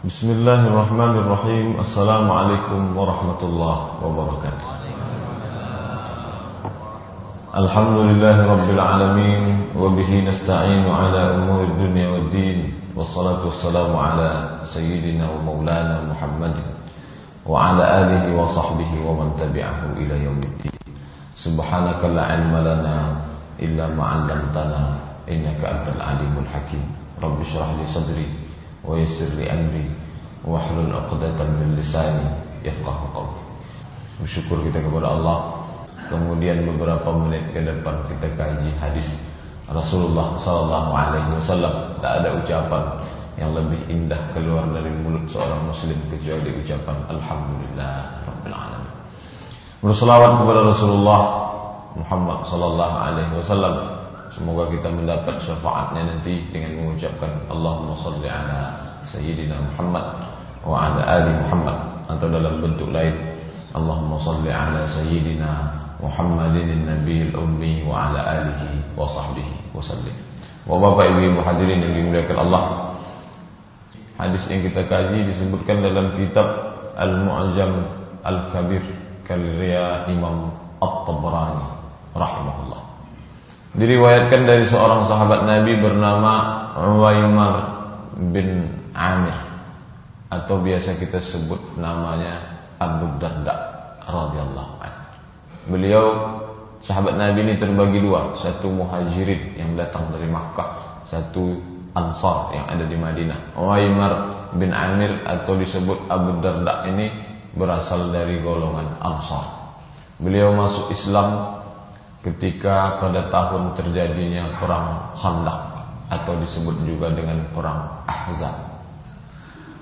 Bismillahirrahmanirrahim. Assalamualaikum warahmatullahi wabarakatuh. Alhamdulillahi rabbil alamin, wa bihi nasta'inu ala umuri dunya waddin, wassalatu wassalamu ala sayyidina wa maulana Muhammadin wa ala alihi wa sahbihi wa man tabi'ahu ila yaumiddin. Subhanaka la ilma lana illa ma 'allamtana innaka antal alimul hakim. Rabbi shrah li sadri wa yassir li amri wahlul 'uqdatam min lisani yafqahu qawli. Bersyukur kita kepada Allah. Kemudian beberapa menit ke depan kita kaji hadis Rasulullah sallallahu alaihi wasallam. Tak ada ucapan yang lebih indah keluar dari mulut seorang muslim kecuali ucapan alhamdulillah rabbil alamin. Berselawat kepada Rasulullah Muhammad sallallahu alaihi wasallam. Semoga kita mendapat syafaatnya nanti dengan mengucapkan Allahumma salli ala Sayyidina Muhammad wa ala ali Muhammad, atau dalam bentuk lain Allahumma salli ala Sayyidina Muhammadin Nabiyil Ummi wa ala alihi wa sahbihi wa sallim. Bapak ibu hadirin yang dimuliakan Allah, hadis yang kita kaji disebutkan dalam kitab Al-Mu'jam Al-Kabir karya Imam At-Tabrani rahimahullah. Diriwayatkan dari seorang sahabat Nabi bernama Uwaimar bin Amir, atau biasa kita sebut namanya Abu Darda radhiyallahu anhu. Beliau sahabat Nabi ini terbagi dua, satu muhajirin yang datang dari Makkah, satu ansar yang ada di Madinah. Uwaimar bin Amir atau disebut Abu Darda ini berasal dari golongan ansar. Beliau masuk Islam ketika pada tahun terjadinya perang Khandaq, atau disebut juga dengan perang Ahzab.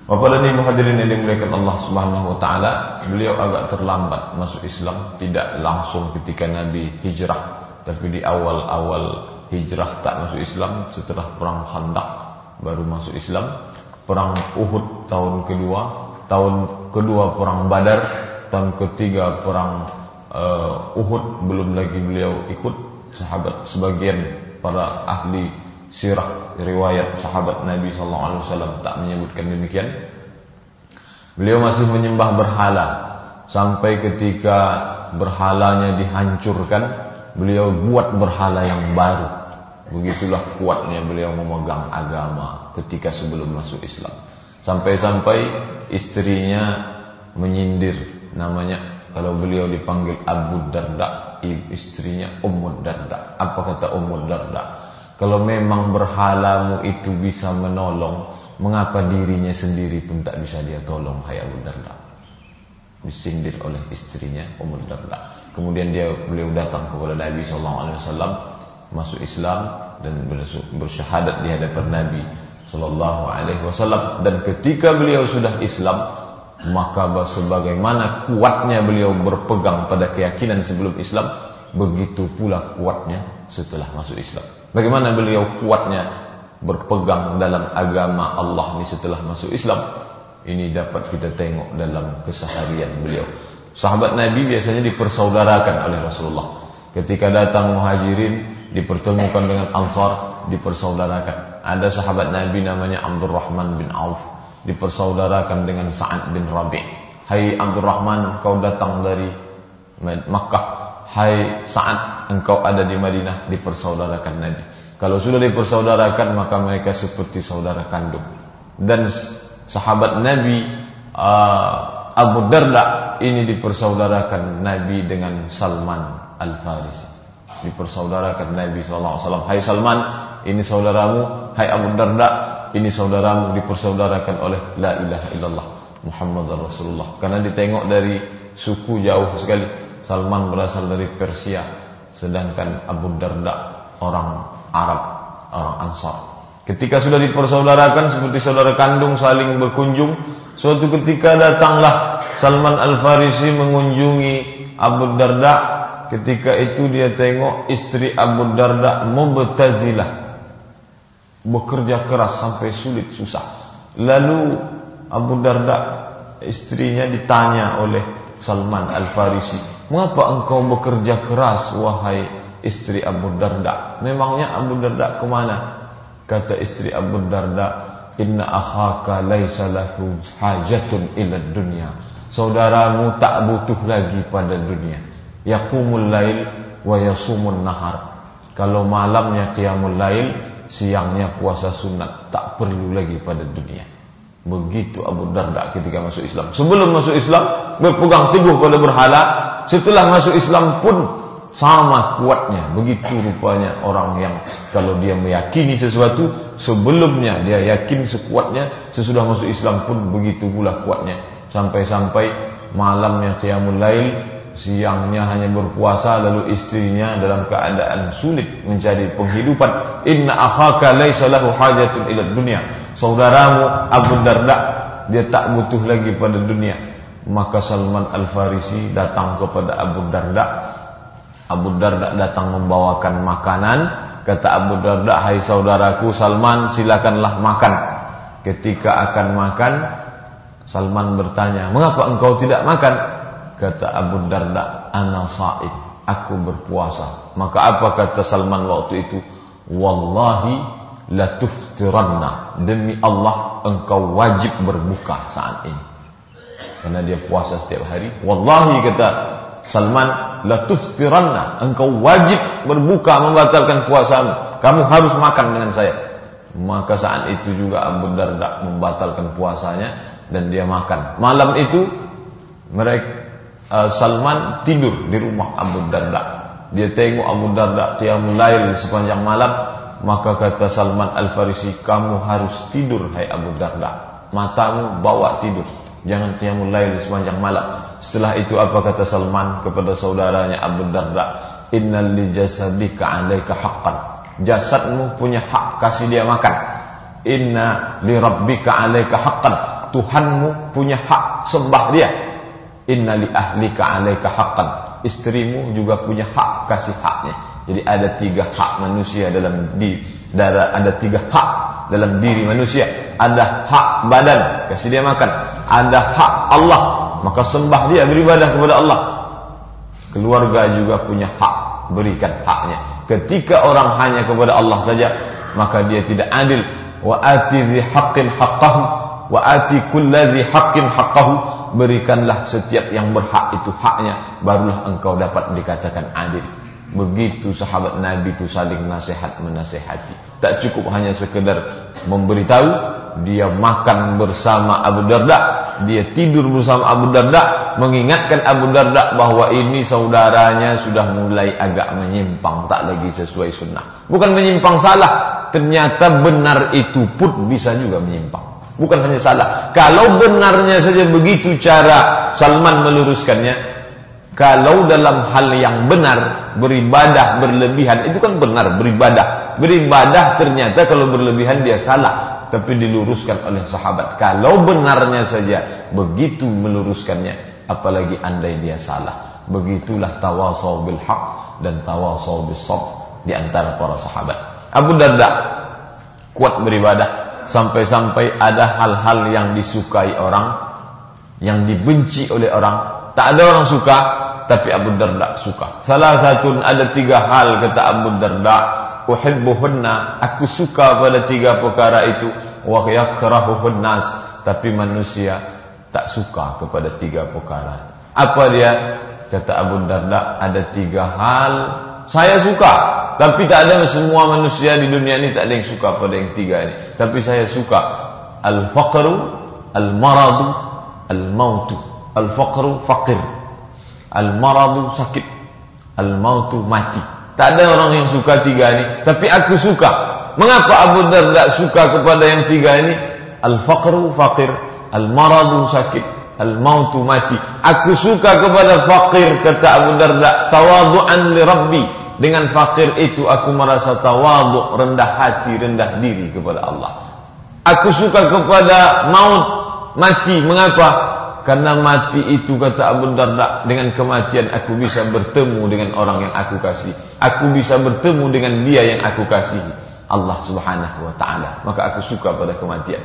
Bapak dan ibu hadirin yang dimuliakan Allah Subhanahu wa taala, beliau agak terlambat masuk Islam, tidak langsung ketika Nabi hijrah, tapi di awal-awal hijrah tak masuk Islam. Setelah perang Khandaq baru masuk Islam. Perang Uhud tahun kedua perang Badar, tahun ketiga perang Uhud belum lagi beliau ikut. Sahabat sebagian para ahli sirah riwayat sahabat Nabi sallallahu alaihi wasallam tak menyebutkan demikian. Beliau masih menyembah berhala sampai ketika berhalanya dihancurkan, beliau buat berhala yang baru. Begitulah kuatnya beliau memegang agama ketika sebelum masuk Islam. Sampai-sampai istrinya menyindir namanya. Kalau beliau dipanggil Abu Darda, istrinya Ummu Darda. Apa kata Ummu Darda? Kalau memang berhalamu itu bisa menolong, mengapa dirinya sendiri pun tak bisa dia tolong, hai Abu Darda? Disindir oleh istrinya Ummu Darda. Kemudian beliau datang kepada Nabi SAW, masuk Islam dan bersyahadat di hadapan Nabi SAW. Dan ketika beliau sudah Islam, maka sebagaimana kuatnya beliau berpegang pada keyakinan sebelum Islam, begitu pula kuatnya setelah masuk Islam. Bagaimana beliau kuatnya berpegang dalam agama Allah ini setelah masuk Islam, ini dapat kita tengok dalam keseharian beliau. Sahabat Nabi biasanya dipersaudarakan oleh Rasulullah. Ketika datang muhajirin dipertemukan dengan ansar, dipersaudarakan. Ada sahabat Nabi namanya Abdurrahman bin Auf, dipersaudarakan dengan Sa'ad bin Rabi'. Hai Abdurrahman, kau datang dari Makkah. Hai Sa'ad, engkau ada di Madinah. Dipersaudarakan Nabi. Kalau sudah dipersaudarakan, maka mereka seperti saudara kandung. Dan sahabat Nabi Abu Darda ini dipersaudarakan Nabi dengan Salman Al-Farisi. Dipersaudarakan Nabi SAW. Hai Salman, ini saudaramu. Hai Abu Darda, ini saudaramu. Dipersaudarakan oleh la ilaha illallah Muhammad Rasulullah. Karena ditengok dari suku jauh sekali. Salman berasal dari Persia, sedangkan Abu Darda orang Arab, orang Ansar. Ketika sudah dipersaudarakan seperti saudara kandung, saling berkunjung, suatu ketika datanglah Salman Al-Farisi mengunjungi Abu Darda. Ketika itu dia tengok istri Abu Darda mubtazilah, bekerja keras sampai sulit susah. Lalu Abu Darda, istrinya, ditanya oleh Salman Al-Farisi, mengapa engkau bekerja keras wahai istri Abu Darda? Memangnya Abu Darda kemana? Kata istri Abu Darda, inna akhaka laisa lahu hajatun ila dunya. Saudaramu tak butuh lagi pada dunia. Yaqumul lail wa yasumun nahar. Kalau malamnya qiyamul lail, siangnya puasa sunat, tak perlu lagi pada dunia. Begitu Abu Darda ketika masuk Islam. Sebelum masuk Islam berpegang teguh pada berhala, setelah masuk Islam pun sama kuatnya. Begitu rupanya orang yang kalau dia meyakini sesuatu, sebelumnya dia yakin sekuatnya, sesudah masuk Islam pun begitu pula kuatnya. Sampai-sampai malamnya qiyamul lail, siangnya hanya berpuasa, lalu istrinya dalam keadaan sulit mencari penghidupan. Inna akhaka laisa lahu hajatun ila dunya. Saudaramu Abu Darda, dia tak butuh lagi pada dunia. Maka Salman Al-Farisi datang kepada Abu Darda. Abu Darda datang membawakan makanan. Kata Abu Darda, hai saudaraku Salman, silakanlah makan. Ketika akan makan, Salman bertanya, mengapa engkau tidak makan? Kata Abu Darda, ana sha'im, aku berpuasa. Maka apa kata Salman waktu itu? Wallahi la tuftiranna, demi Allah engkau wajib berbuka saat ini. Karena dia puasa setiap hari. Wallahi kata Salman, la tuftiranna, engkau wajib berbuka, membatalkan puasamu. Kamu harus makan dengan saya. Maka saat itu juga Abu Darda membatalkan puasanya dan dia makan. Malam itu Salman tidur di rumah Abu Darda. Dia tengok Abu Darda qiyamul lail sepanjang malam. Maka kata Salman Al-Farisi, kamu harus tidur hai Abu Darda, matamu bawa tidur, jangan qiyamul lail sepanjang malam. Setelah itu apa kata Salman kepada saudaranya Abu Darda? Innal li jasadika 'alaika haqqan, jasadmu punya hak, kasih dia makan. Inna li rabbika 'alaika haqqan, Tuhanmu punya hak, sembah dia. Inna li ahlika 'alaika haqqan, istrimu juga punya hak, kasih haknya. Jadi ada 3 hak manusia dalam diri. Ada 3 hak dalam diri manusia. Ada hak badan, kasih dia makan. Ada hak Allah, maka sembah dia, beribadah kepada Allah. Keluarga juga punya hak, berikan haknya. Ketika orang hanya kepada Allah saja, maka dia tidak adil. Wa ati dzi haqqin haqqahu wa ati kulli dzi haqqin haqqahu. Berikanlah setiap yang berhak itu haknya, barulah engkau dapat dikatakan adil. Begitu sahabat Nabi itu saling nasihat menasihati. Tak cukup hanya sekedar memberitahu, dia makan bersama Abu Darda, dia tidur bersama Abu Darda, mengingatkan Abu Darda bahwa ini saudaranya sudah mulai agak menyimpang, tak lagi sesuai sunnah. Bukan menyimpang salah, ternyata benar itu pun bisa juga menyimpang. Bukan hanya salah, kalau benarnya saja begitu cara Salman meluruskannya. Kalau dalam hal yang benar, beribadah berlebihan, itu kan benar beribadah. Beribadah ternyata kalau berlebihan dia salah, tapi diluruskan oleh sahabat. Kalau benarnya saja begitu meluruskannya, apalagi andai dia salah. Begitulah tawasau bil haq dan tawasau bis sabr di antara para sahabat. Abu Darda kuat beribadah sampai-sampai ada hal-hal yang disukai orang, yang dibenci oleh orang. Tak ada orang suka, tapi Abu Darda suka. Salah satu ada 3 hal kata Abu Darda, uhibbuhunna, aku suka pada 3 perkara itu, wa yakrahuhun nas, tapi manusia tak suka kepada 3 perkara. Apa dia? Kata Abu Darda, ada 3 hal saya suka, tapi tak ada, semua manusia di dunia ini tak ada yang suka pada yang 3 ini. Tapi saya suka al-faqru, al-maradu, al-mautu. Al-faqru faqir, al-maradu sakit, al-mautu mati. Tak ada orang yang suka 3 ini, tapi aku suka. Mengapa Abu Darda suka kepada yang 3 ini? Al-faqru faqir, al-maradu sakit, al-mautu mati. Aku suka kepada faqir, kata Abu Darda, tawadhu'an li rabbi. Dengan fakir itu aku merasa tawadhu, rendah hati, rendah diri kepada Allah. Aku suka kepada maut, mati. Mengapa? Karena mati itu, kata Abu Darda, dengan kematian aku bisa bertemu dengan orang yang aku kasih. Aku bisa bertemu dengan dia yang aku kasih, Allah subhanahu wa ta'ala. Maka aku suka pada kematian.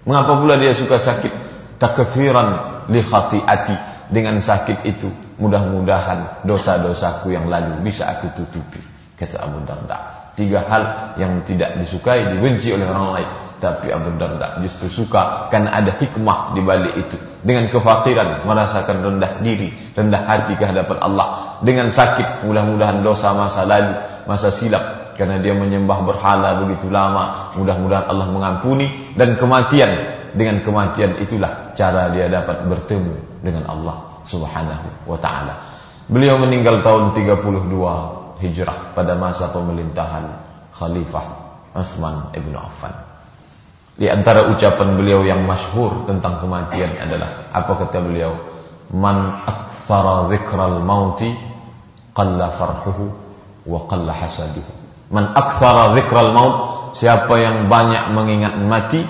Mengapa pula dia suka sakit? Takfiran li khati'ati. Dengan sakit itu mudah-mudahan dosa-dosaku yang lalu bisa aku tutupi, kata Abu Darda. 3 hal yang tidak disukai, dibenci oleh orang lain. Tapi Abu Darda justru suka karena ada hikmah di balik itu. Dengan kefakiran merasakan rendah diri, rendah hati ke hadapan Allah. Dengan sakit, mudah-mudahan dosa masa lalu, masa silap, karena dia menyembah berhala begitu lama, mudah-mudahan Allah mengampuni. Dan kematian, dengan kematian itulah cara dia dapat bertemu dengan Allah Subhanahu wa ta'ala. Beliau meninggal tahun 32 Hijrah pada masa pemerintahan Khalifah Utsman ibn Affan. Di antara ucapan beliau yang masyhur tentang kematian adalah, apa kata beliau? Man aktsara dzikral mauti qalla farhuhu wa qalla hasaduhu. Man aktsara dzikral maut, siapa yang banyak mengingat mati,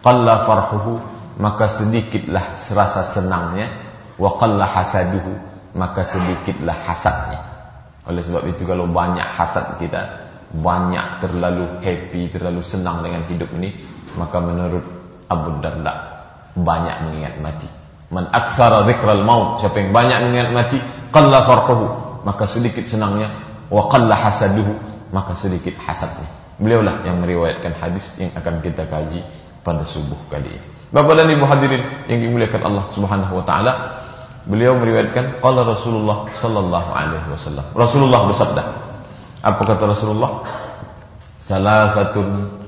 qalla farhuhu, maka sedikitlah rasa senangnya, wa qalla hasaduhu, maka sedikitlah hasadnya. Oleh sebab itu kalau banyak hasad kita, banyak terlalu happy, terlalu senang dengan hidup ini, maka menurut Abu Darda banyak mengingat mati. Man aktsara dzikral maut, siapa yang banyak mengingat mati, qalla farquhu, maka sedikit senangnya, wa qalla hasaduhu, maka sedikit hasadnya. Beliaulah yang meriwayatkan hadis yang akan kita kaji pada subuh kali ini. Bapak dan Ibu hadirin yang dimuliakan Allah Subhanahu wa taala, beliau meriwayatkan qala Rasulullah sallallahu alaihi wasallam. Rasulullah bersabda, apa kata Rasulullah? Salasatun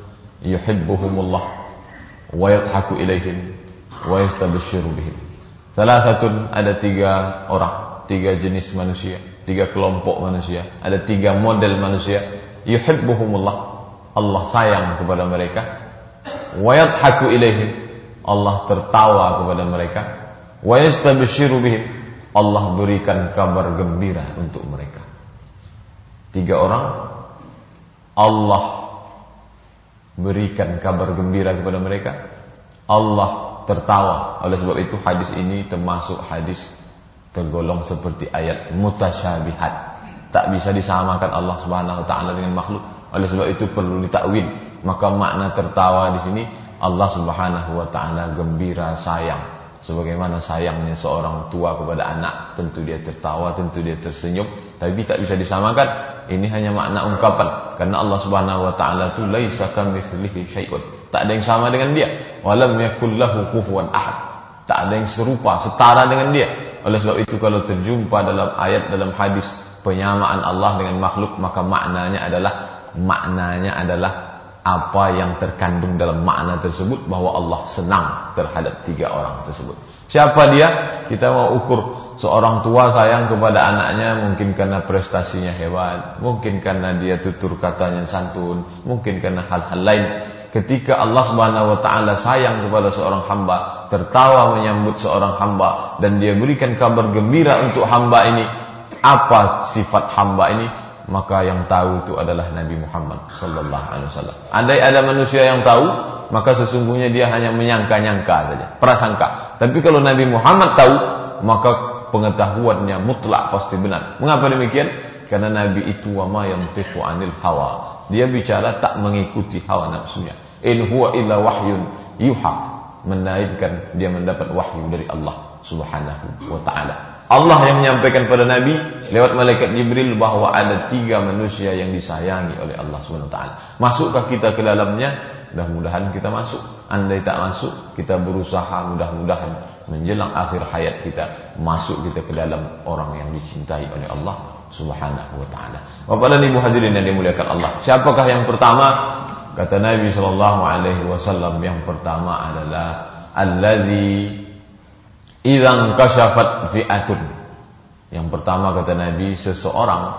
yuhibbuhumullah wa yadhaku ilaihim wa yastabshiru bihim. Salasatun, ada 3 orang, 3 jenis manusia, 3 kelompok manusia, ada 3 model manusia. Yuhibbuhumullah, Allah sayang kepada mereka. Wa yadhaku ilaihim, Allah tertawa kepada mereka. Wa yastabshiru bihim, Allah berikan kabar gembira untuk mereka. 3 orang, Allah berikan kabar gembira kepada mereka, Allah tertawa. Oleh sebab itu hadis ini termasuk hadis tergolong seperti ayat mutasyabihat. Tak bisa disamakan Allah Subhanahu wa taala dengan makhluk. Oleh sebab itu perlu ditakwil. Maka makna tertawa di sini, Allah Subhanahu wa taala gembira, sayang. Sebagaimana sayangnya seorang tua kepada anak, tentu dia tertawa, tentu dia tersenyum, tapi tak bisa disamakan. Ini hanya makna ungkapan, karena Allah Subhanahu wa taala itu laisa kamitslihi syai'un. Tak ada yang sama dengan dia. Walam yakul lahu kufuwan ahad. Tak ada yang serupa, setara dengan dia. Oleh sebab itu kalau terjumpa dalam ayat, dalam hadis penyamaan Allah dengan makhluk, maka maknanya adalah apa yang terkandung dalam makna tersebut, bahwa Allah senang terhadap 3 orang tersebut. Siapa dia? Kita mau ukur. Seorang tua sayang kepada anaknya mungkin karena prestasinya hebat, mungkin karena dia tutur katanya santun, mungkin karena hal-hal lain. Ketika Allah Subhanahu wa taala sayang kepada seorang hamba, tertawa menyambut seorang hamba, dan dia berikan kabar gembira untuk hamba ini, apa sifat hamba ini? Maka yang tahu itu adalah Nabi Muhammad sallallahu alaihi wasallam. Andai ada manusia yang tahu, maka sesungguhnya dia hanya menyangka-nyangka saja, prasangka. Tapi kalau Nabi Muhammad tahu, maka pengetahuannya mutlak pasti benar. Mengapa demikian? Karena Nabi itu wa ma yantiqu anil hawa. Dia bicara tak mengikuti hawa nafsunya. In huwa illa wahyun yuha. Menaikkan dia mendapat wahyu dari Allah Subhanahu wa taala. Allah yang menyampaikan pada Nabi lewat malaikat Jibril bahwa ada 3 manusia yang disayangi oleh Allah Subhanahu wa taala. Masukkah kita ke dalamnya? Mudah-mudahan kita masuk. Andai tak masuk, kita berusaha mudah-mudahan menjelang akhir hayat kita masuk kita ke dalam orang yang dicintai oleh Allah Subhanahu wa taala. Bapak dan Ibu hadirin yang dimuliakan Allah, siapakah yang pertama? Kata Nabi sallallahu alaihi wasallam, yang pertama adalah allazi idzan kasyafat fi'atun. Yang pertama kata Nabi, seseorang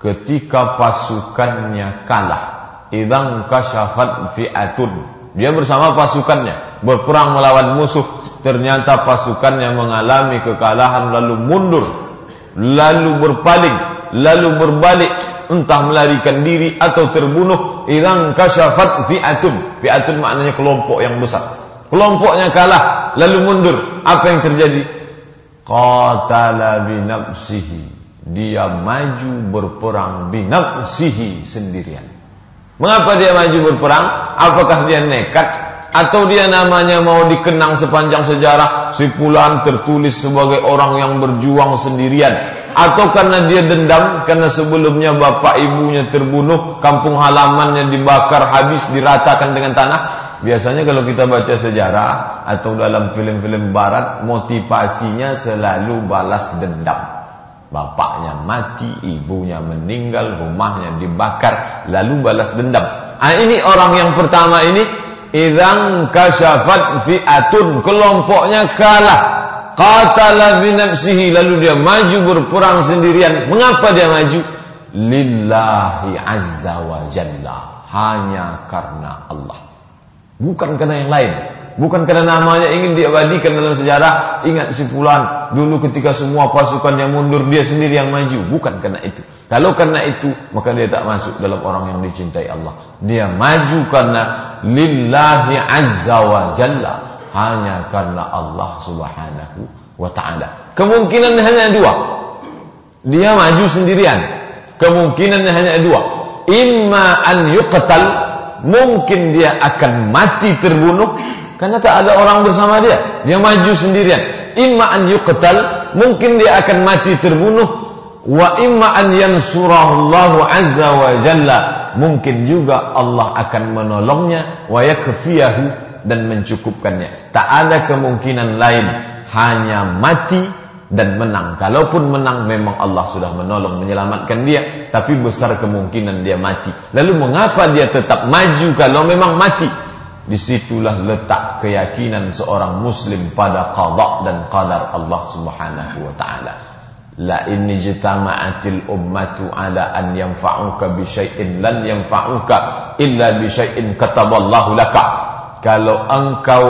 ketika pasukannya kalah, idzan kasyafat fi'atun, dia bersama pasukannya berperang melawan musuh, ternyata pasukannya mengalami kekalahan, lalu mundur, lalu berpaling, lalu berbalik, entah melarikan diri atau terbunuh. Idzan kasyafat fi'atun. Fi'atun maknanya kelompok yang besar. Kelompoknya kalah, lalu mundur. Apa yang terjadi? Qatala binafsihi. Dia maju berperang binafsihi, sendirian. Mengapa dia maju berperang? Apakah dia nekat? Atau dia namanya mau dikenang sepanjang sejarah, si fulan tertulis sebagai orang yang berjuang sendirian, atau karena dia dendam karena sebelumnya bapak ibunya terbunuh, kampung halamannya dibakar habis, diratakan dengan tanah. Biasanya kalau kita baca sejarah atau dalam film-film barat, motivasinya selalu balas dendam. Bapaknya mati, ibunya meninggal, rumahnya dibakar, lalu balas dendam. Ini orang yang pertama ini, idzan kasyafat fi'atun, kelompoknya kalah, qatala bi nafsihi, lalu dia maju berperang sendirian. Mengapa dia maju? Lillahi azza wa jalla, hanya karena Allah, bukan karena yang lain. Bukan karena namanya ingin diabadikan dalam sejarah. Ingat si fulan dulu ketika semua pasukannya mundur, dia sendiri yang maju. Bukan karena itu. Kalau karena itu, maka dia tak masuk dalam orang yang dicintai Allah. Dia maju karena lillahi azza wa jalla, hanya karena Allah subhanahu wa ta'ala. Kemungkinan hanya dua. Dia maju sendirian. Kemungkinannya hanya dua. Imma an yuqtal, mungkin dia akan mati terbunuh karena tak ada orang bersama dia. Dia maju sendirian. Imma an yuqtal, mungkin dia akan mati terbunuh. Wa imma an yansurahullahu azza wa jalla, mungkin juga Allah akan menolongnya. Wa yakfiyahu, dan mencukupkannya. Tak ada kemungkinan lain, hanya mati dan menang. Kalaupun menang, memang Allah sudah menolong, menyelamatkan dia. Tapi besar kemungkinan dia mati. Lalu mengapa dia tetap maju kalau memang mati? Disitulah letak keyakinan seorang muslim pada qada dan qadar Allah subhanahu wa ta'ala. La in ijtama'atil ummatu ala an yanfa'uka bi syai'in lan yanfa'uka illa bi syai'in kataballahu laka. Kalau engkau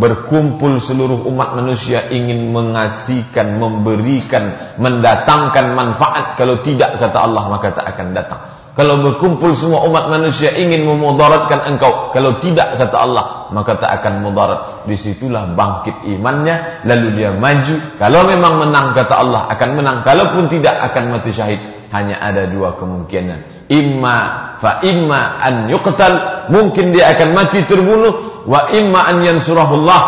berkumpul seluruh umat manusia ingin mengasihkan, memberikan, mendatangkan manfaat, kalau tidak, kata Allah, maka tak akan datang. Kalau berkumpul semua umat manusia ingin memudaratkan engkau, kalau tidak, kata Allah, maka tak akan mudarat. Disitulah bangkit imannya, lalu dia maju. Kalau memang menang, kata Allah, akan menang. Kalaupun tidak, akan mati syahid. Hanya ada dua kemungkinan. Imma an yuqtal, mungkin dia akan mati terbunuh. Wa imma an yansurahullah,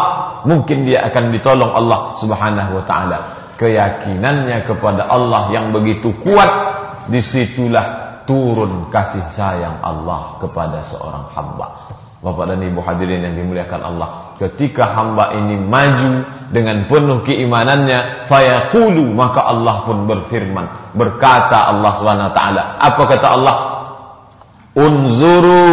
mungkin dia akan ditolong Allah subhanahu wa ta'ala. Keyakinannya kepada Allah yang begitu kuat, disitulah turun kasih sayang Allah kepada seorang hamba. Bapak dan Ibu hadirin yang dimuliakan Allah, ketika hamba ini maju dengan penuh keimanannya, fayaqulu, maka Allah pun berfirman, berkata Allah Subhanahu wa taala. Apa kata Allah? Unzuru,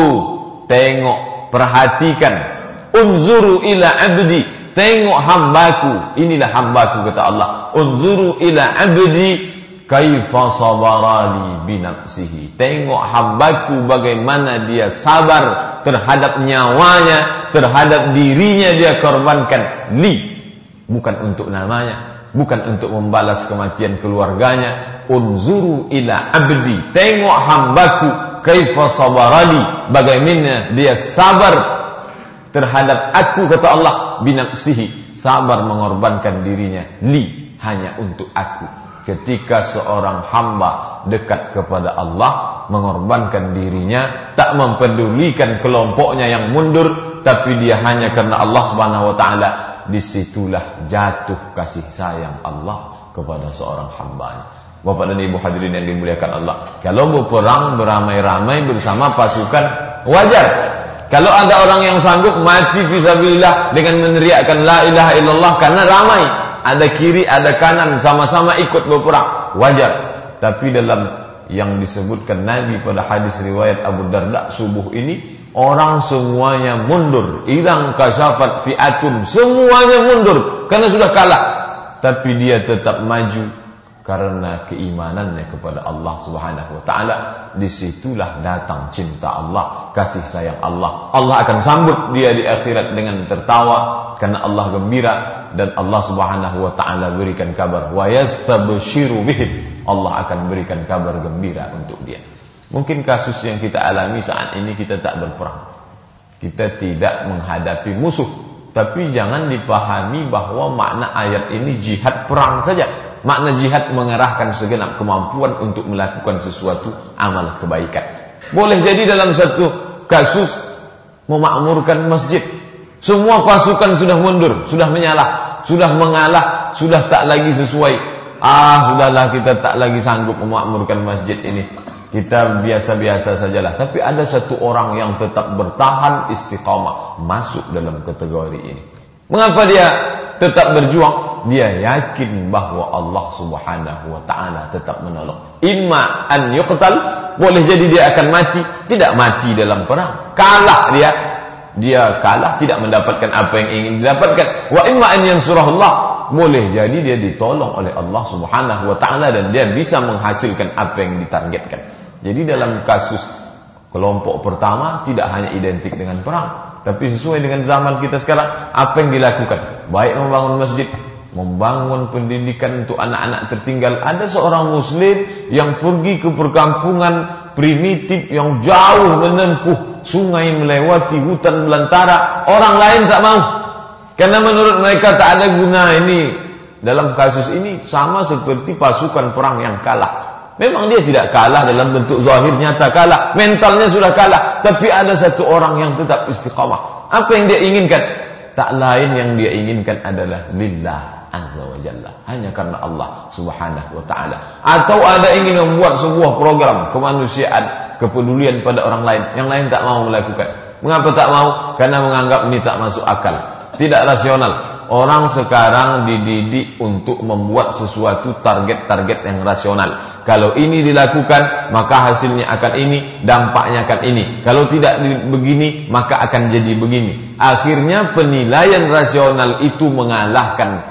tengok, perhatikan. Unzuru ila abdi, tengok hambaku. Inilah hambaku, kata Allah. Unzuru ila abdi kaifa sabarali binafsihi, tengok hambaku bagaimana dia sabar terhadap nyawanya, terhadap dirinya dia korbankan. Li, bukan untuk namanya, bukan untuk membalas kematian keluarganya. Unzuru ila abdi, tengok hambaku, kaifa sabarali, bagaimana dia sabar terhadap aku, kata Allah, binafsihi, sabar mengorbankan dirinya, li, hanya untuk aku. Ketika seorang hamba dekat kepada Allah, mengorbankan dirinya, tak mempedulikan kelompoknya yang mundur, tapi dia hanya karena Allah Subhanahu wa ta'ala, disitulah jatuh kasih sayang Allah kepada seorang hambanya. Bapak dan Ibu hadirin yang dimuliakan Allah, kalau berperang beramai-ramai bersama pasukan, wajar. Kalau ada orang yang sanggup mati fisabilillah dengan meneriakkan la ilaha illallah karena ramai, ada kiri, ada kanan, sama-sama ikut berperang, wajar. Tapi dalam yang disebutkan Nabi pada hadis riwayat Abu Darda subuh ini, orang semuanya mundur. Idzan kasyafat fi'atun, semuanya mundur karena sudah kalah. Tapi dia tetap maju karena keimanannya kepada Allah Subhanahu wa ta'ala. Disitulah datang cinta Allah, kasih sayang Allah. Allah akan sambut dia di akhirat dengan tertawa karena Allah gembira, dan Allah Subhanahu wa ta'ala berikan kabar, wa yastabshiru bihim, Allah akan berikan kabar gembira untuk dia. Mungkin kasus yang kita alami saat ini, kita tak berperang, kita tidak menghadapi musuh, tapi jangan dipahami bahwa makna ayat ini jihad perang saja. Makna jihad mengerahkan segenap kemampuan untuk melakukan sesuatu amal kebaikan. Boleh jadi dalam satu kasus memakmurkan masjid, semua pasukan sudah mundur, sudah menyalah, sudah mengalah, sudah tak lagi sesuai Sudahlah, kita tak lagi sanggup memakmurkan masjid ini, kita biasa-biasa sajalah. Tapi ada satu orang yang tetap bertahan istiqamah, masuk dalam kategori ini. Mengapa dia tetap berjuang? Dia yakin bahwa Allah Subhanahu wa ta'ala tetap menolong. Imma an yuqtal, boleh jadi dia akan mati, tidak mati dalam perang, kalah dia kalah, tidak mendapatkan apa yang ingin didapatkan. Wa imma an yansurahullah, boleh jadi dia ditolong oleh Allah Subhanahu wa ta'ala dan dia bisa menghasilkan apa yang ditargetkan. Jadi dalam kasus kelompok pertama tidak hanya identik dengan perang, tapi sesuai dengan zaman kita sekarang, apa yang dilakukan? Baik membangun masjid, membangun pendidikan untuk anak-anak tertinggal. Ada seorang muslim yang pergi ke perkampungan primitif yang jauh menempuh sungai, melewati hutan belantara. Orang lain tak mau, karena menurut mereka tak ada guna. Ini dalam kasus ini sama seperti pasukan perang yang kalah. Memang dia tidak kalah dalam bentuk zahir, nyata kalah, mentalnya sudah kalah, tapi ada satu orang yang tetap istiqamah. Apa yang dia inginkan? Tak lain yang dia inginkan adalah lillah azza wa jalla, hanya karena Allah Subhanahu wa ta'ala. Atau ada ingin membuat sebuah program kemanusiaan, kepedulian pada orang lain, yang lain tak mau melakukan. Mengapa tak mau? Karena menganggap ini tak masuk akal, tidak rasional. Orang sekarang dididik untuk membuat sesuatu target-target yang rasional. Kalau ini dilakukan, maka hasilnya akan ini, dampaknya akan ini. Kalau tidak begini, maka akan jadi begini. Akhirnya penilaian rasional itu mengalahkan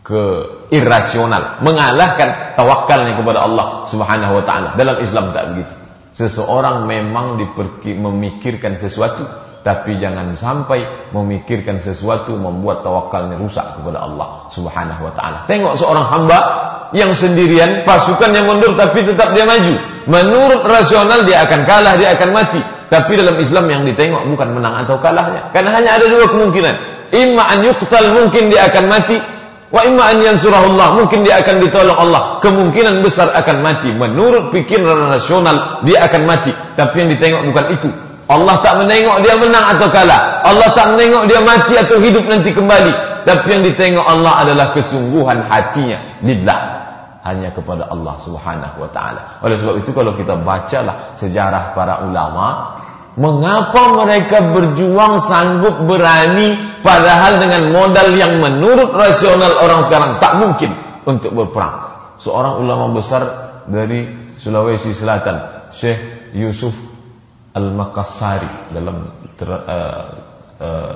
ke irrasional, mengalahkan tawakalnya kepada Allah Subhanahu wa ta'ala. Dalam Islam tak begitu. Seseorang memang memikirkan sesuatu, tapi jangan sampai memikirkan sesuatu membuat tawakalnya rusak kepada Allah Subhanahu wa ta'ala. Tengok seorang hamba yang sendirian, pasukannya mundur tapi tetap dia maju. Menurut rasional dia akan kalah, dia akan mati. Tapi dalam Islam yang ditengok bukan menang atau kalahnya, karena hanya ada dua kemungkinan. Imma an yuqtal, mungkin dia akan mati. Wa imma an yansurahullah, mungkin dia akan ditolong Allah. Kemungkinan besar akan mati. Menurut pikiran rasional dia akan mati, tapi yang ditengok bukan itu. Allah tak menengok dia menang atau kalah. Allah tak menengok dia mati atau hidup nanti kembali. Tapi yang ditengok Allah adalah kesungguhan hatinya lillah, hanya kepada Allah Subhanahu wa ta'ala. Oleh sebab itu kalau kita bacalah sejarah para ulama, mengapa mereka berjuang sanggup berani, padahal dengan modal yang menurut rasional orang sekarang tak mungkin untuk berperang. Seorang ulama besar dari Sulawesi Selatan, Syekh Yusuf Al-Makassari, dalam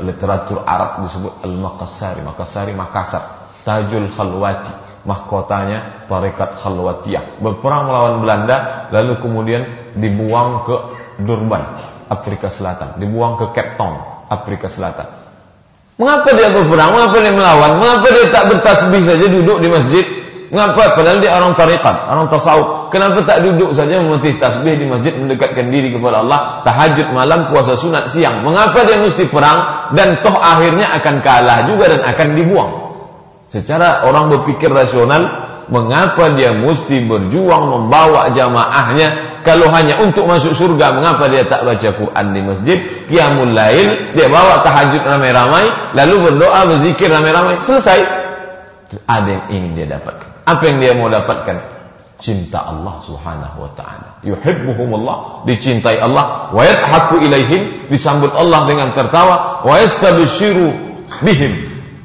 literatur Arab disebut Al-Makassari. Makassari, Makassar. Tajul Khalwati, mahkotanya tarekat Khalwatiyah. Berperang melawan Belanda, lalu kemudian dibuang ke Durban, Afrika Selatan, dibuang ke Cape Town, Afrika Selatan. Mengapa dia berperang? Mengapa dia melawan? Mengapa dia tak bertasbih saja duduk di masjid? Mengapa? Padahal dia orang tarekat, orang tasawuf. Kenapa tak duduk saja memetih tasbih di masjid, mendekatkan diri kepada Allah, tahajud malam, puasa sunat siang? Mengapa dia mesti perang dan toh akhirnya akan kalah juga dan akan dibuang? Secara orang berpikir rasional, mengapa dia mesti berjuang membawa jamaahnya? Kalau hanya untuk masuk surga, mengapa dia tak baca Quran di masjid, qiyamul lail, dia bawa tahajud ramai-ramai, lalu berdoa, berzikir ramai-ramai, selesai. Ada yang ingin dia dapatkan. Apa yang dia mau dapatkan? Cinta Allah Subhanahu wa ta'ala. Yuhibbuhumullah, dicintai Allah. Wa yadhaku ilaihim, disambut Allah dengan tertawa. Wa yastabshiru bihim,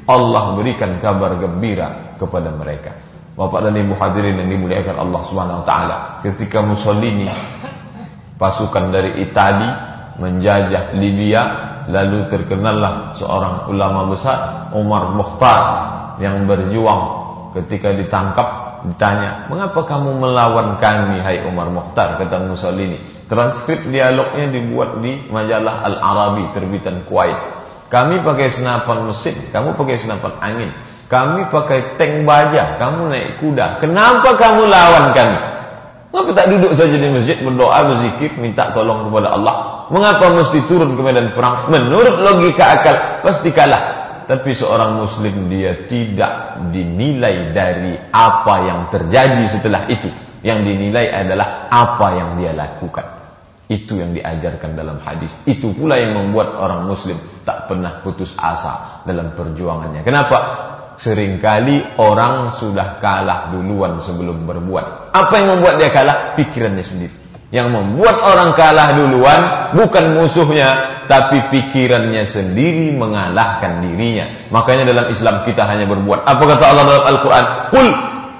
Allah berikan kabar gembira kepada mereka. Bapak dan Ibu hadirin yang dimuliakan Allah Subhanahu wa ta'ala, ketika Mussolini, pasukan dari Italia, menjajah Libya, lalu terkenallah seorang ulama besar, Umar Mukhtar, yang berjuang. Ketika ditangkap, ditanya, mengapa kamu melawan kami, hai Umar Mukhtar? Kata Mussolini. Transkrip dialognya dibuat di majalah Al-Arabi, terbitan Kuwait. Kami pakai senapan mesin, kamu pakai senapan angin. Kami pakai tank baja, kamu naik kuda. Kenapa kamu lawan kami? Mengapa tak duduk saja di masjid, berdoa, berzikir, minta tolong kepada Allah? Mengapa mesti turun ke medan perang? Menurut logika akal, pasti kalah. Tapi seorang muslim, dia tidak dinilai dari apa yang terjadi setelah itu. Yang dinilai adalah apa yang dia lakukan. Itu yang diajarkan dalam hadis. Itu pula yang membuat orang muslim tak pernah putus asa dalam perjuangannya. Kenapa? Seringkali orang sudah kalah duluan sebelum berbuat. Apa yang membuat dia kalah? Pikirannya sendiri. Yang membuat orang kalah duluan bukan musuhnya, tapi pikirannya sendiri mengalahkan dirinya. Makanya dalam Islam kita hanya berbuat. Apa kata Allah dalam Al-Quran? Qul,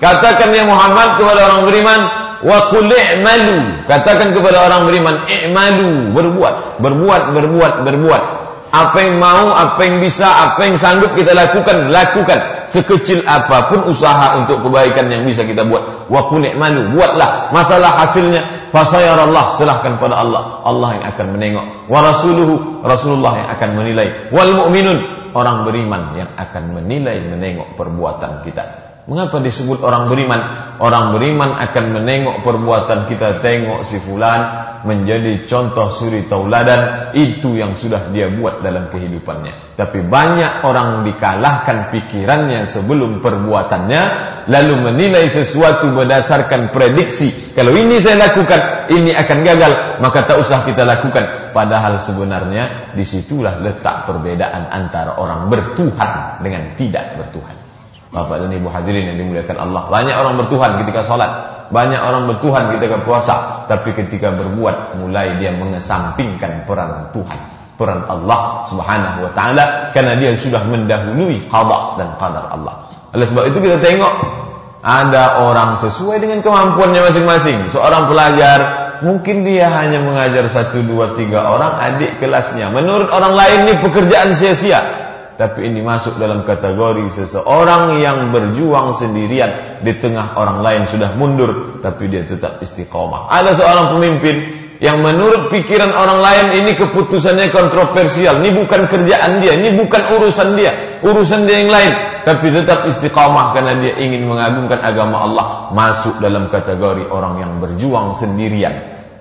katakan ya Muhammad kepada orang beriman, wa qul i'malu, katakan kepada orang beriman, i'malu, berbuat. Apa yang mau, apa yang bisa, apa yang sanggup kita lakukan. Sekecil apapun usaha untuk kebaikan yang bisa kita buat. Wa qul i'malu, buatlah. Masalah hasilnya fasayarallah, serahkan pada Allah. Allah yang akan menengok. Wa rasuluhu, Rasulullah yang akan menilai. Wal mu'minun, orang beriman yang akan menilai, menengok perbuatan kita. Mengapa disebut orang beriman? Orang beriman akan menengok perbuatan kita. Tengok si fulan menjadi contoh suri tauladan, itu yang sudah dia buat dalam kehidupannya. Tapi banyak orang dikalahkan pikirannya sebelum perbuatannya, lalu menilai sesuatu berdasarkan prediksi. Kalau ini saya lakukan, ini akan gagal, maka tak usah kita lakukan. Padahal sebenarnya disitulah letak perbedaan antara orang bertuhan dengan tidak bertuhan. Bapak dan Ibu hadirin yang dimuliakan Allah, banyak orang bertuhan ketika sholat, banyak orang bertuhan ketika puasa, tapi ketika berbuat mulai dia mengesampingkan peran Tuhan, peran Allah subhanahu wa ta'ala, karena dia sudah mendahului qada dan qadar Allah. Oleh sebab itu kita tengok ada orang sesuai dengan kemampuannya masing-masing. Seorang pelajar mungkin dia hanya mengajar 1, 2, 3 orang adik kelasnya. Menurut orang lain ini pekerjaan sia-sia. Tapi ini masuk dalam kategori seseorang yang berjuang sendirian di tengah orang lain sudah mundur, tapi dia tetap istiqomah. Ada seorang pemimpin yang menurut pikiran orang lain ini keputusannya kontroversial, ini bukan kerjaan dia, ini bukan urusan dia yang lain, tapi tetap istiqomah karena dia ingin mengagungkan agama Allah. Masuk dalam kategori orang yang berjuang sendirian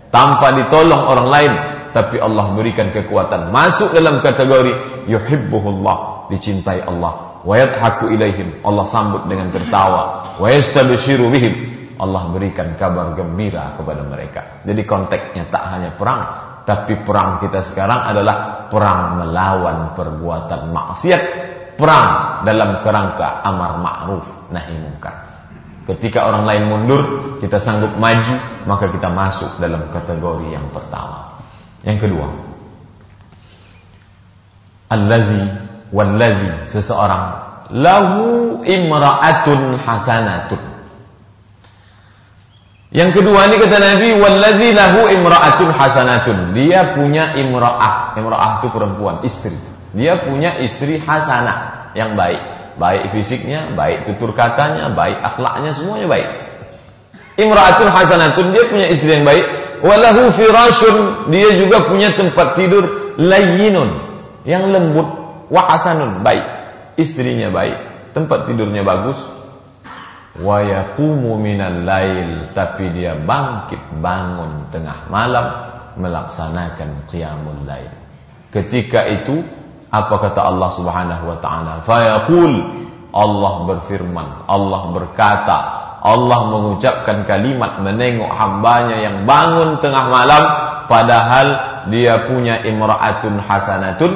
tanpa ditolong orang lain, tapi Allah berikan kekuatan. Masuk dalam kategori yuhibbuhullah, dicintai Allah. Wa yadhaku ilaihim, Allah sambut dengan tertawa. Wa yastabshiru bihim, Allah berikan kabar gembira kepada mereka. Jadi konteksnya tak hanya perang, tapi perang kita sekarang adalah perang melawan perbuatan maksiat, perang dalam kerangka amar ma'ruf nahi munkar. Ketika orang lain mundur, kita sanggup maju, maka kita masuk dalam kategori yang pertama. Yang kedua, allazi wallazi, seseorang lahu imra'atun hasanatun. Yang kedua ini kata Nabi, wallazi lahu imra'atun hasanatun, dia punya imra'ah. Imra'ah itu perempuan, istri. Dia punya istri hasanah, yang baik. Baik fisiknya, baik tutur katanya, baik akhlaknya, semuanya baik. Imra'atun hasanatun, dia punya istri yang baik. Walahu firashun, dia juga punya tempat tidur layyinun, yang lembut. Wa hasanun, baik. Istrinya baik, tempat tidurnya bagus. Wa yaqumu minal lail, tapi dia bangkit, bangun tengah malam melaksanakan qiyamul lail. Ketika itu apa kata Allah subhanahu wa ta'ala? Fayaqul, Allah berfirman, Allah berkata, Allah mengucapkan kalimat menengok hambanya yang bangun tengah malam, padahal dia punya imra'atun hasanatun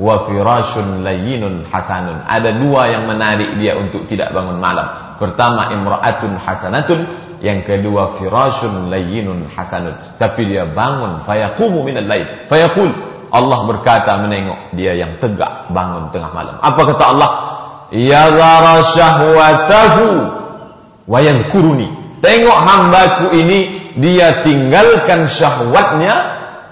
wa firashun layyinun hasanun. Ada dua yang menarik dia untuk tidak bangun malam. Pertama imra'atun hasanatun, yang kedua firashun layyinun hasanun. Tapi dia bangun, fayaqumu minal lail. Fayaqul, Allah berkata menengok dia yang tegak bangun tengah malam. Apa kata Allah? Yadhara syahwatahu wa yadhkuruni. Tengok hambaku ini, dia tinggalkan syahwatnya,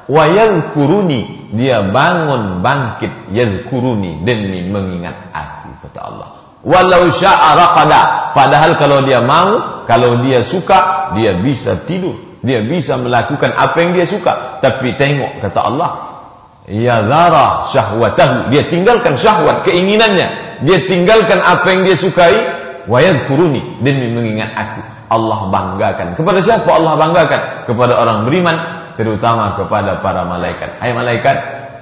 wa yadhkuruni, dia bangun bangkit, yadhkuruni, demi mengingat aku, kata Allah. Walau sya'a raqada, padahal kalau dia mau, kalau dia suka, dia bisa tidur, dia bisa melakukan apa yang dia suka. Tapi tengok kata Allah, yadhara syahwatahu, dia tinggalkan syahwat, keinginannya, dia tinggalkan apa yang dia sukai, wa yadhkuruni, demi mengingat aku. Allah banggakan. Kepada siapa Allah banggakan? Kepada orang beriman, terutama kepada para malaikat. Hai malaikat,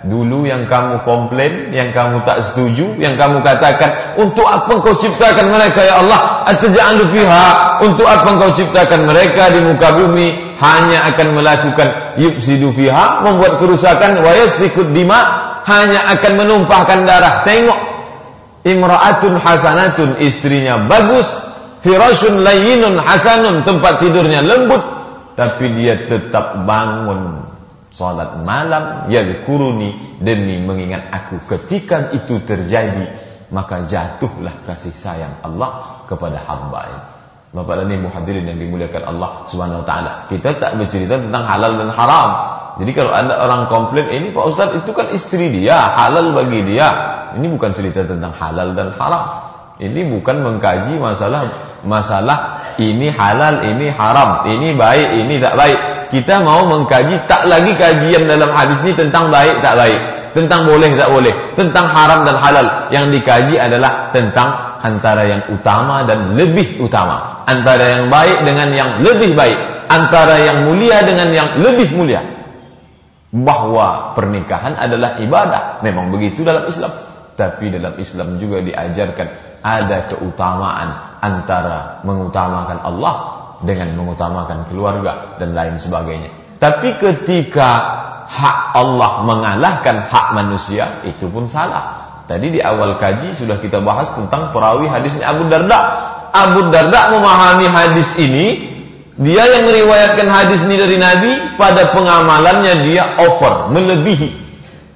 dulu yang kamu komplain, yang kamu tak setuju, yang kamu katakan, untuk apa engkau ciptakan mereka ya Allah? Ataj'alu fiha, untuk apa engkau ciptakan mereka di muka bumi hanya akan melakukan yufsidu fiha, membuat kerusakan, wa yasfikud dima, hanya akan menumpahkan darah. Tengok imra'atun hasanatun, istrinya bagus, firashun layyinun hasanun, tempat tidurnya lembut, tapi dia tetap bangun salat malam, yadhkuruni, demi mengingat aku. Ketika itu terjadi, maka jatuhlah kasih sayang Allah kepada hamba-Nya. Bapak dan Ibu hadirin yang dimuliakan Allah Subhanahu wa taala. Kita tak bercerita tentang halal dan haram. Jadi kalau ada orang komplain, ini Pak Ustaz itu kan istri dia, halal bagi dia. Ini bukan cerita tentang halal dan haram. Ini bukan mengkaji masalah ini halal, ini haram, ini baik, ini tak baik. Kita mau mengkaji, tak lagi kajian dalam hadis ini tentang baik tak baik, tentang boleh tak boleh, tentang haram dan halal. Yang dikaji adalah tentang antara yang utama dan lebih utama, antara yang baik dengan yang lebih baik, antara yang mulia dengan yang lebih mulia. Bahwa pernikahan adalah ibadah, memang begitu dalam Islam. Tapi dalam Islam juga diajarkan ada keutamaan antara mengutamakan Allah dengan mengutamakan keluarga dan lain sebagainya. Tapi ketika hak Allah mengalahkan hak manusia, itu pun salah. Tadi di awal kaji sudah kita bahas tentang perawi hadisnya Abu Darda. Abu Darda memahami hadis ini, dia yang meriwayatkan hadis ini dari Nabi, pada pengamalannya dia over, melebihi.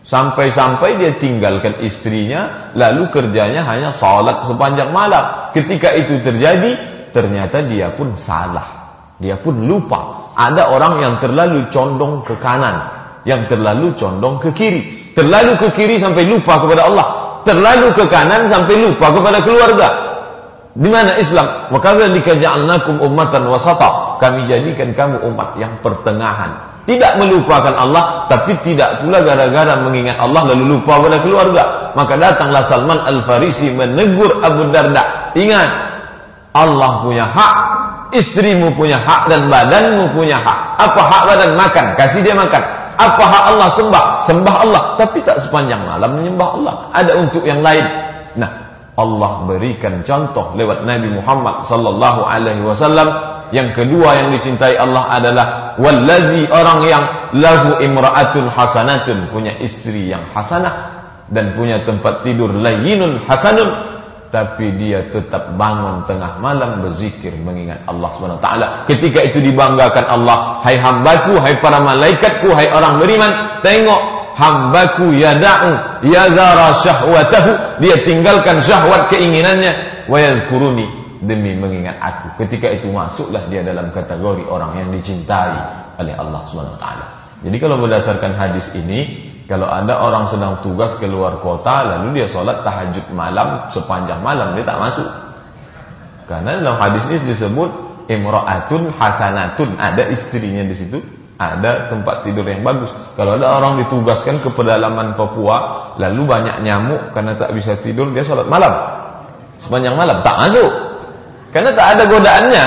Sampai-sampai dia tinggalkan istrinya, lalu kerjanya hanya salat sepanjang malam. Ketika itu terjadi, ternyata dia pun salah, dia pun lupa. Ada orang yang terlalu condong ke kanan, yang terlalu condong ke kiri. Terlalu ke kiri sampai lupa kepada Allah, terlalu ke kanan sampai lupa kepada keluarga. Di mana Islam? Wa kadzalika ja'alnakum ummatan wasata. Kami jadikan kamu umat yang pertengahan. Tidak melupakan Allah, tapi tidak pula gara-gara mengingat Allah lalu lupa pada keluarga. Maka datanglah Salman Al-Farisi menegur Abu Darda. Ingat, Allah punya hak, istrimu punya hak, dan badanmu punya hak. Apa hak badan? Makan, kasih dia makan. Apa hak Allah? Sembah Allah. Tapi tak sepanjang malam menyembah Allah. Ada untuk yang lain. Nah, Allah berikan contoh lewat Nabi Muhammad sallallahu alaihi wasallam. Yang kedua yang dicintai Allah adalah wallazi, orang yang lahu imra'atun hasanatun, punya istri yang hasanah dan punya tempat tidur layyinun hasanun, tapi dia tetap bangun tengah malam berzikir mengingat Allah Subhanahu wa taala. Ketika itu dibanggakan Allah, hai hambaku, hai para malaikatku, hai orang beriman, tengok hambaku yada'u yazara syahwatahu, dia tinggalkan syahwat keinginannya, wa yadhkuruni, demi mengingat aku. Ketika itu masuklah dia dalam kategori orang yang dicintai oleh Allah Subhanahu wa taala. Jadi kalau berdasarkan hadis ini, kalau ada orang sedang tugas keluar kota lalu dia sholat tahajud malam sepanjang malam, dia tak masuk. Karena dalam hadis ini disebut imra'atun hasanatun, ada istrinya di situ, ada tempat tidur yang bagus. Kalau ada orang ditugaskan ke pedalaman Papua lalu banyak nyamuk karena tak bisa tidur, dia sholat malam sepanjang malam, tak masuk. Karena tak ada godaannya.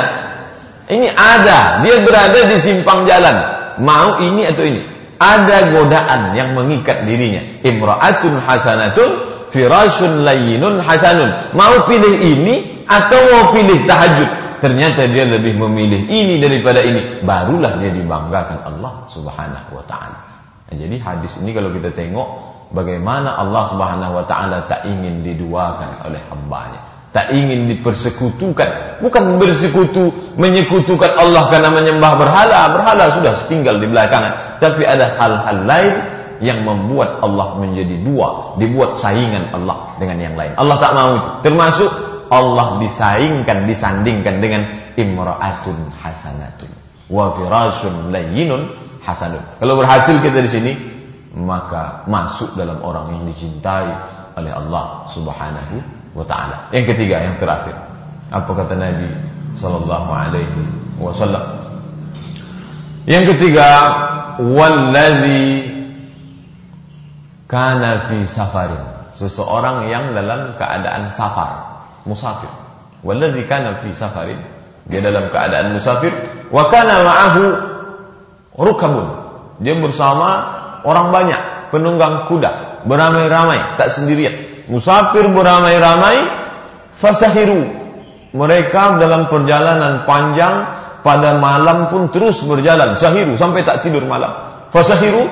Ini ada, dia berada di simpang jalan, mau ini atau ini. Ada godaan yang mengikat dirinya. Imra'atun hasanatun, firashun layyinun hasanun. Mau pilih ini atau mau pilih tahajud. Ternyata dia lebih memilih ini daripada ini. Barulah dia dibanggakan Allah Subhanahu wa ta'ala. Nah, jadi hadis ini kalau kita tengok, bagaimana Allah Subhanahu wa ta'ala tak ingin diduakan oleh hambanya, tak ingin dipersekutukan. Bukan bersekutu, menyekutukan Allah karena menyembah berhala. Berhala sudah tinggal di belakangan. Tapi ada hal-hal lain yang membuat Allah menjadi dua, dibuat saingan Allah dengan yang lain. Allah tak mau itu. Termasuk Allah disandingkan dengan imra'atun hasanatun wa firashun layyinun hasanun. Kalau berhasil kita di sini, maka masuk dalam orang yang dicintai oleh Allah Subhanahu wa ta'ala. Yang ketiga, yang terakhir, apa kata Nabi sallallahu alaihi wasallam? Yang ketiga, wallazi kana fi safarin, seseorang yang dalam keadaan safar, musafir. Wallazi kana fi safarin, dia dalam keadaan musafir, wa kana ma'ahu rukabun, dia bersama orang banyak, penunggang kuda, beramai-ramai, tak sendirian. Musafir beramai-ramai, fasahiru, mereka dalam perjalanan panjang, pada malam pun terus berjalan, sahiru, sampai tak tidur malam. Fasahiru,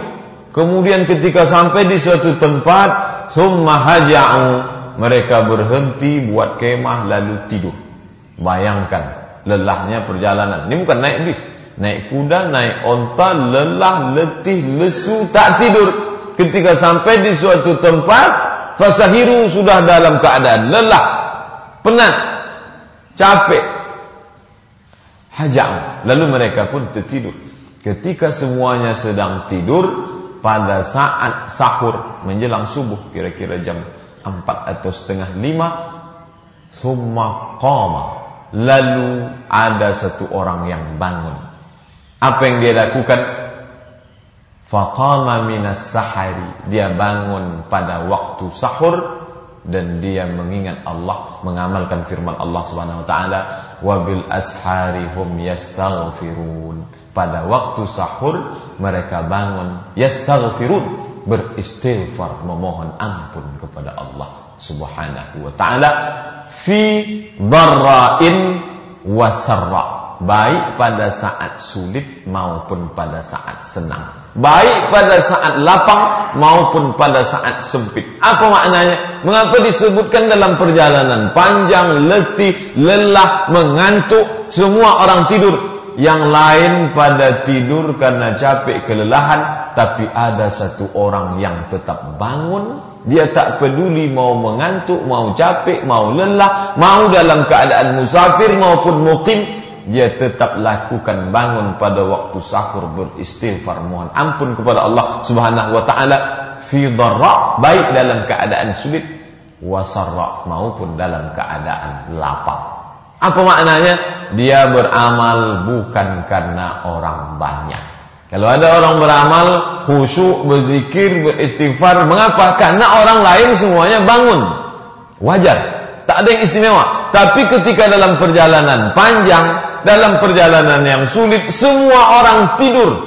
kemudian ketika sampai di suatu tempat, summa haja'u, mereka berhenti buat kemah lalu tidur. Bayangkan lelahnya perjalanan. Ini bukan naik bis, naik kuda, naik onta, lelah, letih, lesu, tak tidur. Ketika sampai di suatu tempat, fasahiru, sudah dalam keadaan lelah, penat, capek, hajam. Lalu mereka pun tertidur. Ketika semuanya sedang tidur, pada saat sahur menjelang subuh, kira-kira jam 4 atau setengah 5, summa qama, lalu ada satu orang yang bangun. Apa yang dia lakukan? Faqama minas sahari, dia bangun pada waktu sahur dan dia mengingat Allah, mengamalkan firman Allah Subhanahu wa taala, wa bil ashari hum yastaghfirun. Pada waktu sahur mereka bangun yastaghfirun, beristighfar, memohon ampun kepada Allah Subhanahu wa taala, fi dharra'in wa sarra, baik pada saat sulit maupun pada saat senang, baik pada saat lapang maupun pada saat sempit. Apa maknanya? Mengapa disebutkan dalam perjalanan panjang, letih, lelah, mengantuk, semua orang tidur? Yang lain pada tidur karena capek, kelelahan, tapi ada satu orang yang tetap bangun. Dia tak peduli mau mengantuk, mau capek, mau lelah, mau dalam keadaan musafir maupun muqim, dia tetap lakukan bangun pada waktu sahur, beristighfar, mohon ampun kepada Allah Subhanahu wa taala, fi dharra, baik dalam keadaan sulit, wasarra, maupun dalam keadaan lapang. Apa maknanya? Dia beramal bukan karena orang banyak. Kalau ada orang beramal khusyuk, berzikir, beristighfar, mengapa? Karena orang lain semuanya bangun. Wajar, tak ada yang istimewa. Tapi ketika dalam perjalanan panjang, dalam perjalanan yang sulit, semua orang tidur.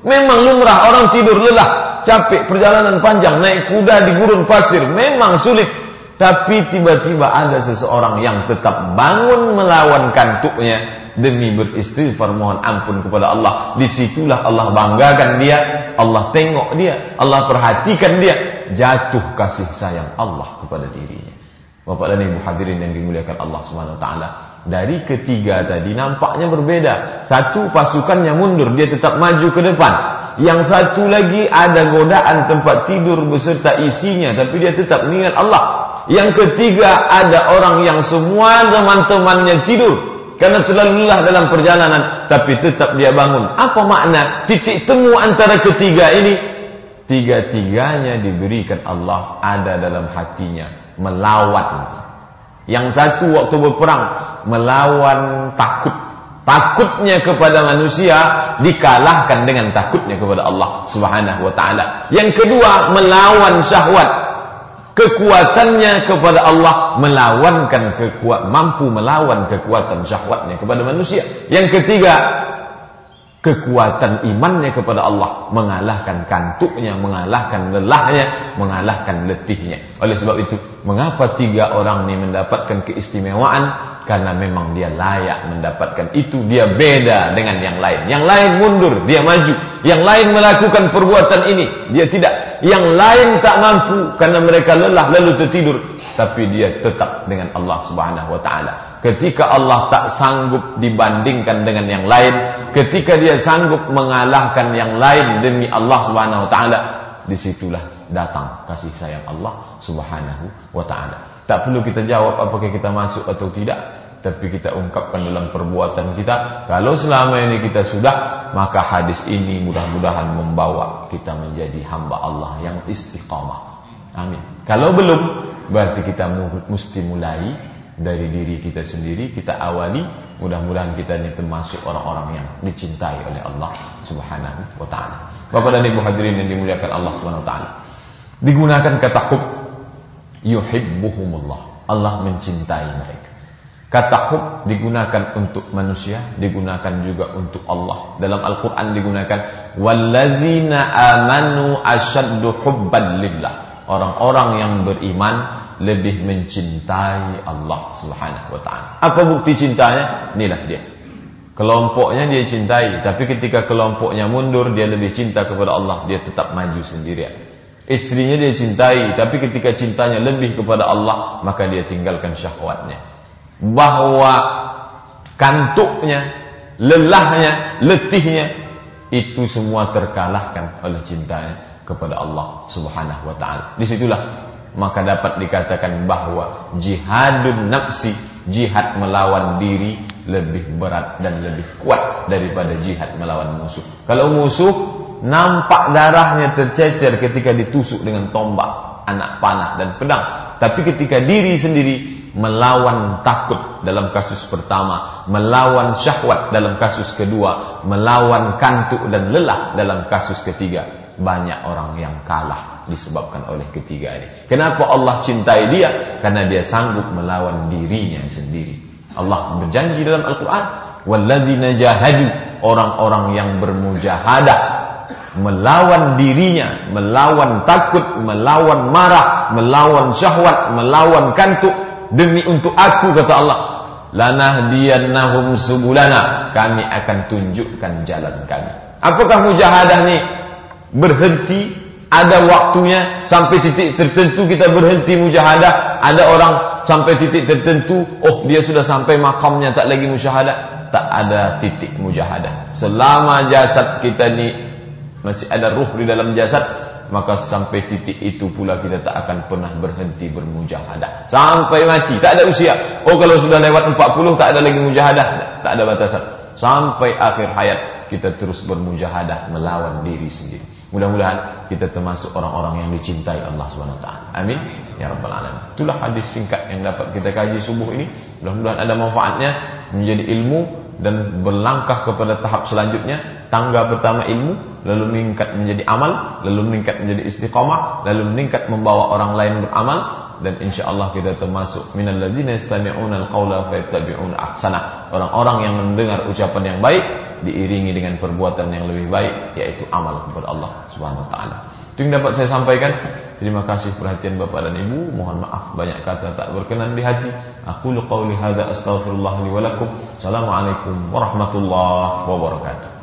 Memang lumrah orang tidur, lelah, capek, perjalanan panjang, naik kuda di gurun pasir, memang sulit. Tapi tiba-tiba ada seseorang yang tetap bangun melawan kantuknya demi beristighfar, mohon ampun kepada Allah. Disitulah Allah banggakan dia, Allah tengok dia, Allah perhatikan dia, jatuh kasih sayang Allah kepada dirinya. Bapak dan Ibu hadirin yang dimuliakan Allah Subhanahu wa taala, dari ketiga tadi nampaknya berbeda. Satu pasukannya mundur, dia tetap maju ke depan. Yang satu lagi ada godaan tempat tidur beserta isinya, tapi dia tetap mengingat Allah. Yang ketiga ada orang yang semua teman-temannya tidur karena terlalu lelah dalam perjalanan, tapi tetap dia bangun. Apa makna titik temu antara ketiga ini? Tiga-tiganya diberikan Allah ada dalam hatinya melawan. Yang satu waktu berperang melawan takut, takutnya kepada manusia dikalahkan dengan takutnya kepada Allah Subhanahu wa taala. Yang kedua melawan syahwat, kekuatannya kepada Allah melawankan mampu melawan kekuatan syahwatnya kepada manusia. Yang ketiga, kekuatan imannya kepada Allah mengalahkan kantuknya, mengalahkan lelahnya, mengalahkan letihnya. Oleh sebab itu, mengapa tiga orang ini mendapatkan keistimewaan? Karena memang dia layak mendapatkan itu. Dia beda dengan yang lain. Yang lain mundur, dia maju. Yang lain melakukan perbuatan ini, dia tidak. Yang lain tak mampu karena mereka lelah lalu tertidur, tapi dia tetap dengan Allah Subhanahu wa taala. Ketika Allah tak sanggup dibandingkan dengan yang lain, ketika dia sanggup mengalahkan yang lain demi Allah Subhanahu wa taala, disitulah datang kasih sayang Allah Subhanahu wa taala. Tak perlu kita jawab apakah kita masuk atau tidak, tapi kita ungkapkan dalam perbuatan kita. Kalau selama ini kita sudah, maka hadis ini mudah-mudahan membawa kita menjadi hamba Allah yang istiqamah. Amin. Kalau belum, berarti kita mesti mulai dari diri kita sendiri, kita awali. Mudah-mudahan kita ini termasuk orang-orang yang dicintai oleh Allah Subhanahu wa taala. Bapak dan Ibu hadirin yang dimuliakan Allah Subhanahu wa taala, digunakan kata hub, yuhibbuhumullah, Allah mencintai mereka. Kata hub digunakan untuk manusia, digunakan juga untuk Allah. Dalam Al-Quran digunakan wallazina amanu asyaddu hubban lillah, orang-orang yang beriman lebih mencintai Allah Subhanahu wa taala. Apa bukti cintanya? Inilah dia. Kelompoknya dia cintai, tapi ketika kelompoknya mundur, dia lebih cinta kepada Allah, dia tetap maju sendirian. Istrinya dia cintai, tapi ketika cintanya lebih kepada Allah, maka dia tinggalkan syahwatnya. Bahwa kantuknya, lelahnya, letihnya, itu semua terkalahkan oleh cintanya kepada Allah Subhanahu wa ta'ala. Disitulah maka dapat dikatakan bahwa jihadun nafsi, jihad melawan diri, lebih berat dan lebih kuat daripada jihad melawan musuh. Kalau musuh nampak darahnya tercecer ketika ditusuk dengan tombak, anak panah dan pedang. Tapi ketika diri sendiri melawan takut dalam kasus pertama, melawan syahwat dalam kasus kedua, melawan kantuk dan lelah dalam kasus ketiga, banyak orang yang kalah disebabkan oleh ketiga ini. Kenapa Allah cintai dia? Karena dia sanggup melawan dirinya sendiri. Allah berjanji dalam Al-Quran, walladzina jahadu, orang-orang yang bermujahadah melawan dirinya, melawan takut, melawan marah, melawan syahwat, melawan kantuk, demi untuk aku, kata Allah, lanahdiyannahum subulana, kami akan tunjukkan jalan kami. Apakah mujahadah ini berhenti? Ada waktunya, sampai titik tertentu kita berhenti mujahadah. Ada orang sampai titik tertentu, oh dia sudah sampai makamnya, tak lagi mujahadah. Tak ada titik mujahadah. Selama jasad kita ni masih ada ruh di dalam jasad, maka sampai titik itu pula kita tak akan pernah berhenti bermujahadah sampai mati. Tak ada usia. Oh kalau sudah lewat 40 tak ada lagi mujahadah, tak ada batasan. Sampai akhir hayat kita terus bermujahadah melawan diri sendiri. Mudah-mudahan kita termasuk orang-orang yang dicintai Allah SWT. Amin ya rabbal alamin. Itulah hadis singkat yang dapat kita kaji subuh ini. Mudah-mudahan ada manfaatnya, menjadi ilmu dan berlangkah kepada tahap selanjutnya. Tangga pertama ilmu, lalu meningkat menjadi amal, lalu meningkat menjadi istiqamah, lalu meningkat membawa orang lain beramal, dan insyaallah kita termasuk minal ladzina yastami'una al-qaula fayattabi'una ahsana. Orang-orang yang mendengar ucapan yang baik diiringi dengan perbuatan yang lebih baik, yaitu amal kepada Allah Subhanahu wa taala. Itu yang dapat saya sampaikan. Terima kasih perhatian Bapak dan Ibu. Mohon maaf banyak kata tak berkenan di hati. Aqulu qauli hadza astaghfirullah li wa lakum. Assalamualaikum warahmatullahi wabarakatuh.